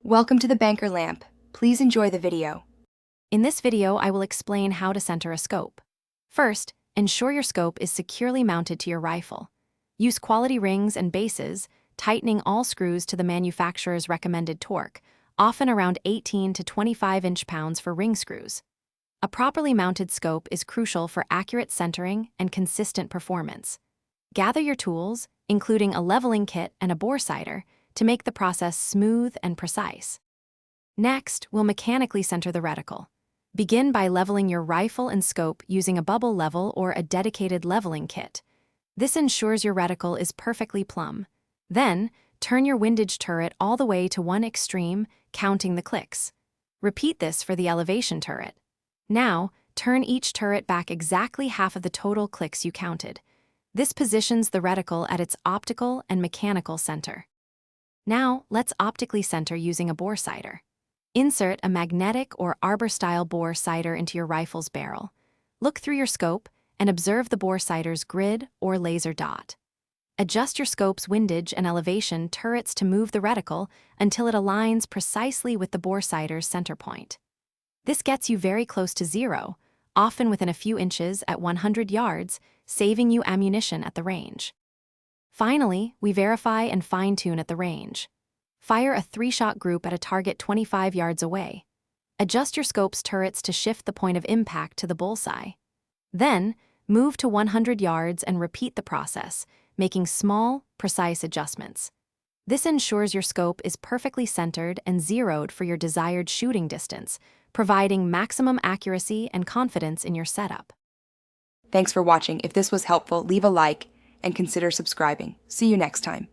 Welcome to the Banker Lamp. Please enjoy the video. In this video, I will explain how to center a scope. First, ensure your scope is securely mounted to your rifle. Use quality rings and bases, tightening all screws to the manufacturer's recommended torque, often around 18 to 25 inch-pounds for ring screws. A properly mounted scope is crucial for accurate centering and consistent performance. Gather your tools, including a leveling kit and a bore sighter, to make the process smooth and precise. Next, we'll mechanically center the reticle. Begin by leveling your rifle and scope using a bubble level or a dedicated leveling kit. This ensures your reticle is perfectly plumb. Then, turn your windage turret all the way to one extreme, counting the clicks. Repeat this for the elevation turret. Now, turn each turret back exactly half of the total clicks you counted. This positions the reticle at its optical and mechanical center. Now, let's optically center using a bore sighter. Insert a magnetic or arbor-style bore sighter into your rifle's barrel. Look through your scope and observe the bore sighter's grid or laser dot. Adjust your scope's windage and elevation turrets to move the reticle until it aligns precisely with the bore sighter's center point. This gets you very close to zero, often within a few inches at 100 yards, saving you ammunition at the range. Finally, we verify and fine-tune at the range. Fire a 3-shot group at a target 25 yards away. Adjust your scope's turrets to shift the point of impact to the bullseye. Then, move to 100 yards and repeat the process, making small, precise adjustments. This ensures your scope is perfectly centered and zeroed for your desired shooting distance, providing maximum accuracy and confidence in your setup. Thanks for watching. If this was helpful, leave a like and consider subscribing. See you next time.